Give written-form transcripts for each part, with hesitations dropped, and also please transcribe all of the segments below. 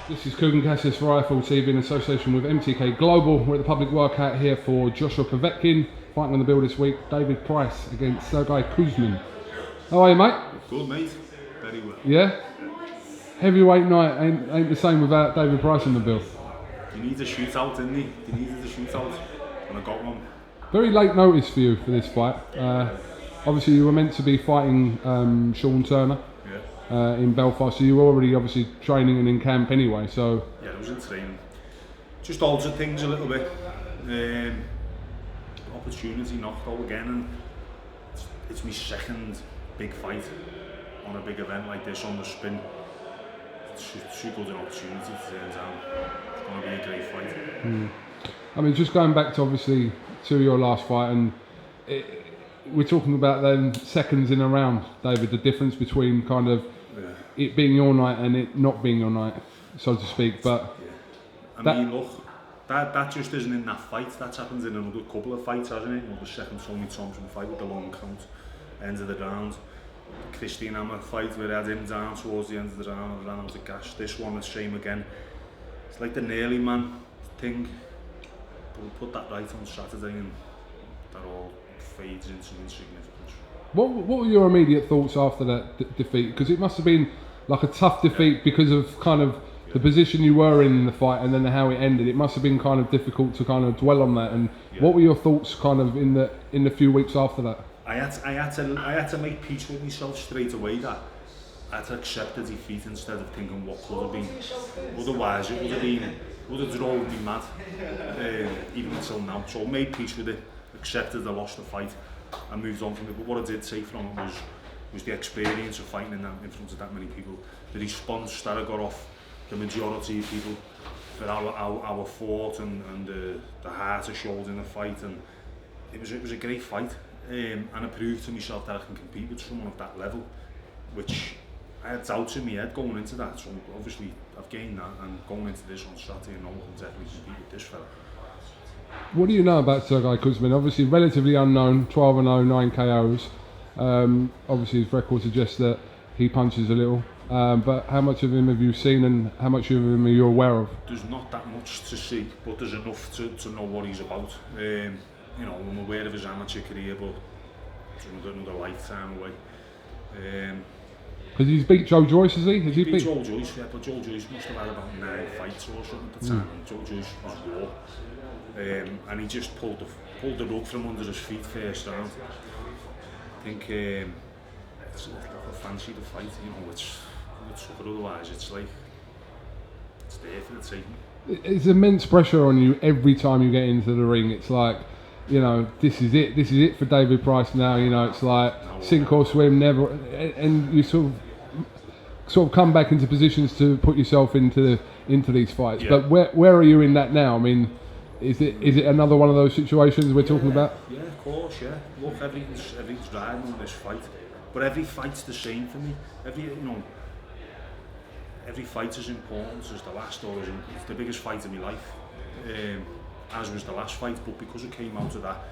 This is KUGAN CASSIUS Rifle TV in association with MTK Global. We're at the public workout here for Joshua Povetkin, fighting on the bill this week. David Price against Sergei Kuzmin. How are you, mate? Good, mate. Very well. Yeah? Heavyweight night ain't the same without David Price on the bill. He needs a shootout, didn't he? He needed a shootout, and I got one. Very late notice for you for this fight. Obviously, you were meant to be fighting Sean Turner. In Belfast, so you were already obviously training and in camp anyway, so... Yeah, I was in training. Just altered things a little bit. Opportunity knocked out again, and it's my second big fight on a big event like this on the spin. It's too good an opportunity to turn down. It's going to be a great fight. I mean, just going back to obviously to your last fight, and we're talking about then seconds in a round, David, the difference between kind of it being your night and it not being your night, so to speak. But I mean, look, that just isn't in that fight. That happens in another couple of fights, hasn't it? You know, the second Tommy Thompson fight with the long count, end of the round. The Christian Hammer fight where I had him down towards the end of the round and ran out of gas. This one, the same again. It's like the nearly man thing. But we put that right on Saturday and that all fades into insignificance. What were your immediate thoughts after that defeat? Because it must have been like a tough defeat because of kind of the position you were in the fight and then how it ended. It must have been kind of difficult to kind of dwell on that. And what were your thoughts kind of in the few weeks after that? I had to make peace with myself straight away. That I had to accept the defeat instead of thinking what could have been. Otherwise, it would have drove me mad, even until now. So I made peace with it, accepted I lost the fight, and moved on from it. But what I did take from it was the experience of fighting in front of that many people, the response that I got off the majority of people for our fought and the heart I showed in the fight, and it was a great fight, and I proved to myself that I can compete with someone of that level, which I had doubts in my head going into that. So obviously I've gained that, and going into this on Saturday, and I can definitely compete with this fella. What do you know about Sergei Kuzmin? Obviously relatively unknown, 12-0, 9 KOs. Obviously his record suggests that he punches a little, but how much of him have you seen and how much of him are you aware of? There's not that much to see, but there's enough to know what he's about. You know, I'm aware of his amateur career, but it's another lifetime away. Because he's beat Joe Joyce, has he? He beat Joe Joyce, yeah, but Joe Joyce must have had about 9 fights or something at the time, and Joe Joyce was raw. And he just pulled the rug from under his feet first round. I think it's like a fancy to fight, you know, but otherwise it's like, it's there for the taking. It's immense pressure on you every time you get into the ring. It's like, you know, this is it for David Price now, you know, it's like sink or swim, never, and you sort of come back into positions to put yourself into these fights. Yeah. But where are you in that now? I mean, is it another one of those situations we're talking about? Yeah, of course, yeah. Look, everything's riding on this fight, but every fight's the same for me. Every fight is important as the last, or it's the biggest fight of my life, as was the last fight. But because I came out of that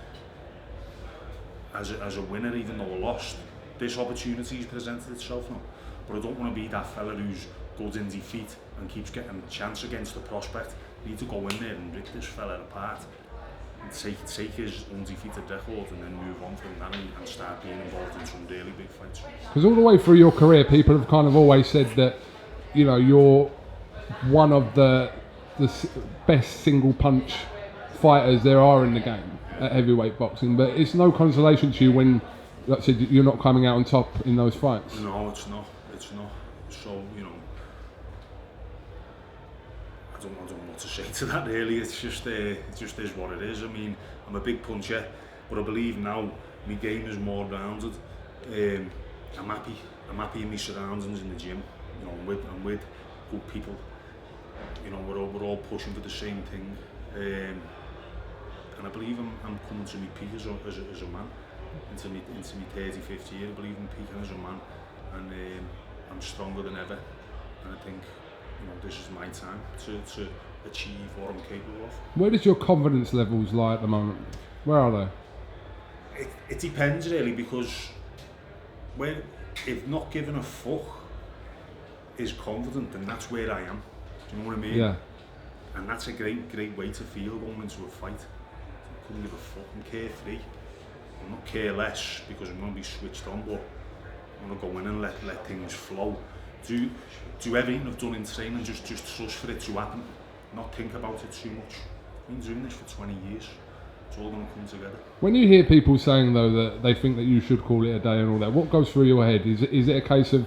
as a winner, even though I lost, this opportunity has presented itself now. But I don't want to be that fella who's goes in defeat and keeps getting a chance against the prospect. I need to go in there and rip this fella apart and take his undefeated record and then move on from that and start being involved in some really big fights. Because all the way through your career, people have kind of always said that, you know, you're one of the best single punch fighters there are in the game at heavyweight boxing, but it's no consolation to you when, like I said, you're not coming out on top in those fights. No, it's not. So, you know, I don't know what to say to that really. It just is what it is. I mean, I'm a big puncher, but I believe now my game is more rounded. I'm happy in my surroundings in the gym. You know, I'm with good people. You know, we're all pushing for the same thing. And I believe I'm coming to my peak as a man. Into my 35th year, I believe I'm peaking as a man, and I'm stronger than ever. And I think, you know, this is my time to achieve what I'm capable of. Where does your confidence levels lie at the moment? Where are they? It depends really, because if not given a fuck is confident, then that's where I am. Do you know what I mean? Yeah. And that's a great way to feel going into a fight. I couldn't give a fuck. I'm carefree. I'm not careless because I'm going to be switched on, but I'm going to go in and let things flow. Do everything I've done in training, just trust for it to happen. Not think about it too much. I've been doing this for 20 years. It's all going to come together. When you hear people saying though that they think that you should call it a day and all that, what goes through your head? Is it a case of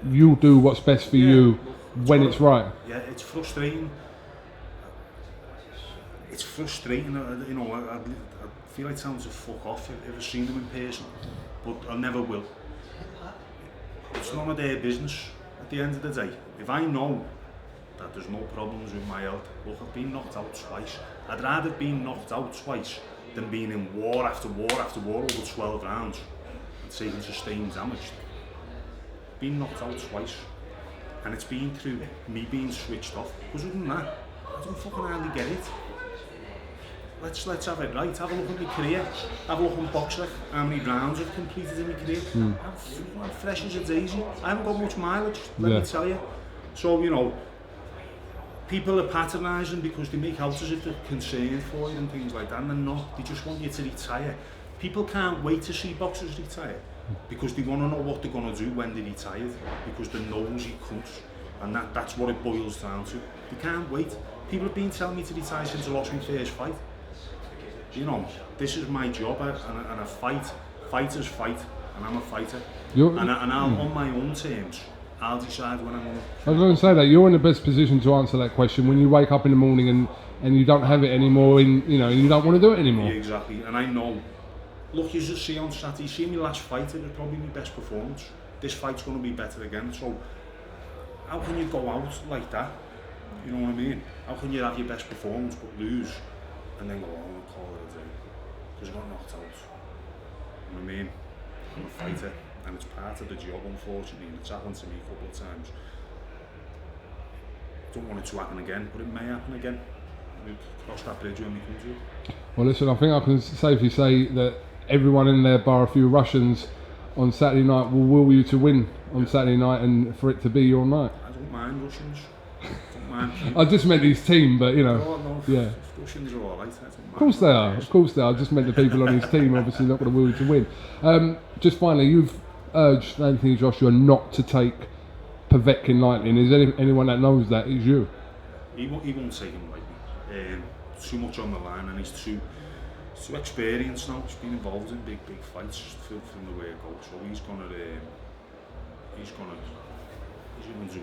you'll do what's best for you when it's right? Yeah, it's frustrating. It's frustrating, you know, I feel like telling to fuck off if I've seen them in person, but I never will. It's none of their business at the end of the day. If I know that there's no problems with my health, look, I've been knocked out twice. I'd rather have been knocked out twice than being in war after war after war over 12 rounds and taking sustained damage. Been knocked out twice, and it's been through me being switched off. Because other than that, I don't fucking hardly get it. Let's have it right. Have a look at my career. Have a look on BoxRec. How many rounds I've completed in my career. I'm fresh as a daisy. I haven't got much mileage, let me tell you. So, you know, people are patronising because they make out as if they're concerned for you and things like that, and they're not. They just want you to retire. People can't wait to see boxers retire because they want to know what they're going to do when they're retired, because they're nosy cunts, and that's what it boils down to. They can't wait. People have been telling me to retire since I lost my first fight. You know, this is my job, and a fighters fight, and I'm a fighter. And I'll, on my own terms, I'll decide when I'm going to... I was going to say that you're in the best position to answer that question when you wake up in the morning and you don't have it anymore, and you know, you don't want to do it anymore. Yeah, exactly, and I know. Look, you just see on Saturday, see my last fight, it was probably my best performance. This fight's going to be better again, so how can you go out like that? You know what I mean? How can you have your best performance but lose and then go on and call it a day? Because I got knocked out. You know what I mean? I'm a fighter, and it's part of the job, unfortunately, and it's happened to me a couple of times. Don't want it to happen again, but it may happen again. We'll cross that bridge when we come to it. Well, listen, I think I can safely say that everyone in there, bar a few Russians, on Saturday night will will you to win on Saturday night and for it to be your night. I don't mind Russians. Don't mind. I just meant his team, but you know, no, yeah. Russians are alright. Of course they are. Of course they are. I just meant the people on his team obviously not going to will you to win. Just finally, you've urged Anthony Joshua not to take Povetkin lightly, and is anyone that knows that is you. He won't take him lightly. Too much on the line, and he's too experienced now. He's been involved in big fights from the way it goes. So he's gonna do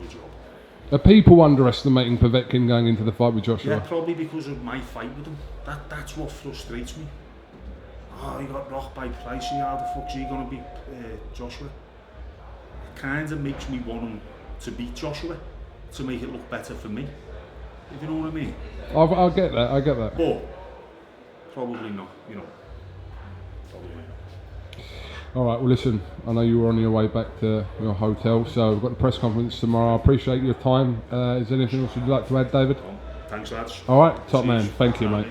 a job. Are people underestimating Povetkin going into the fight with Joshua? Yeah, probably because of my fight with him. That's what frustrates me. Oh, he got rocked by Price. How the fuck's he gonna beat Joshua? It kind of makes me want him to beat Joshua to make it look better for me. If you know what I mean. I get that. But probably not. You know. Probably not. All right, well listen, I know you were on your way back to your hotel, so we've got the press conference tomorrow. I appreciate your time. Is there anything else you'd like to add, David? Thanks, lads. All right, top man. Thank you, mate.